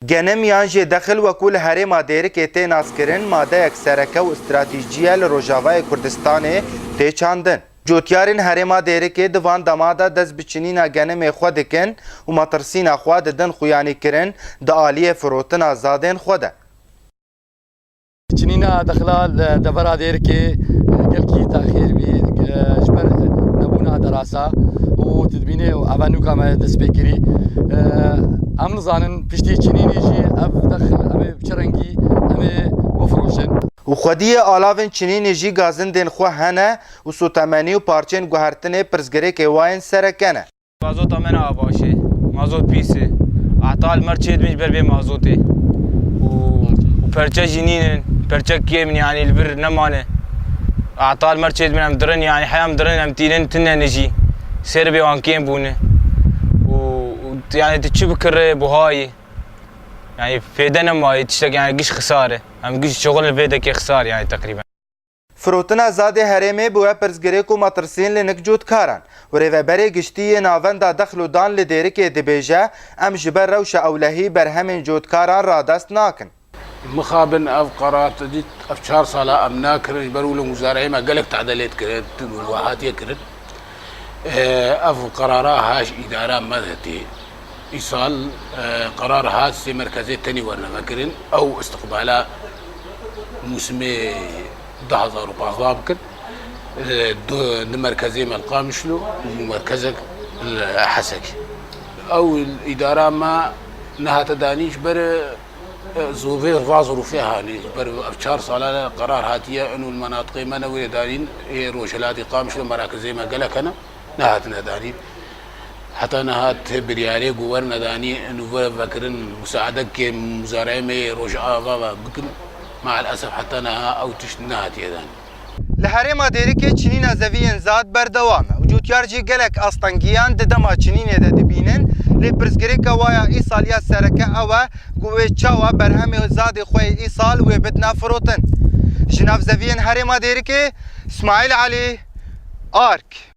گنم یان جه دخل وکول هرما دیرکه تی ناسکرین ماده یک سرکه و استراتیجیه لروجاوای کردستان تی چاندن. جوتیارین هرما دیرکه دوان دمادا دست بچینینا گنم خود کن و مطرسینا خود دن خویانی کرن دا آلیه فروتن آزادین خوده. چنینا دخلال دبرا دیرکه گلکی تاخیر بی جبر نبونا دراسه و تدبینه و اوانو کام دست بکری ام نزانن پشتی چنینی جی اف دخل امه بچرنگی امه مفروشن و خودی آلاوین چنین جی گازن دین خو هنه و سوتمنی و پارچین گوهرتنه پرزگره که واین سرکنه. مازوت امن آباشه، مازوت پیسه، اعطال مرچید میش بر به مازوته و پرچه جنین پرچه کیم یعنی البر نمانه اعطال مرچید منم درن یعنی حیام درن هم تینن تنه نجی سر به وان کیم بونه و يعني تشوف بكر بهاي يعني فيدنا ما تشتغل يعني قش خساره هم قش شغل فيدك خساره يعني تقريبا فروتنا زاده هرمه بو پرزگره کو ماترسین لنکجوت کاران و ریوبری گشتی ناوندا دخل و دان لدیرکه دبیجه ام جبر روش اولهی بر همین جوت کاران را دست ناکن مخابن اف قرارات دي افشار صلاة امنا كرج برول مزارعي ما قالك تعدلت كرت والواحات يكرت اف قرارات هاش اداره مذهتي ايصال قرار هاسي مركزي تاني ورنا مكرن او استقبالا موسمي 2014 بكن دو مركزي ملقام شلو ومركزك الحسك او الاداره ما انها تدانيش بر زوفي فازرو فيها يعني بر افشار صلاله قرار هاتيه انه المناطق منوي دارين روشلات قام شلو مراكز زي ما قالك انا نهات نداني حتى نهات برياري قورنا داني انه فكرن مساعدك مزارعي مي روش بكن مع الاسف حتى نها او تشنهات يداني لهرما دیرکه چنین زوین زاد بردوامه وجوتیار جی گلک استانگیان ددما چنین ده دبینن لی پرزگری که وایا ای سالیا سرکه اوه گوه چاوا برهم زاد خوی ای سال و بدنا فروتن جناف زوین هرما دیرکه اسماعیل علی آرک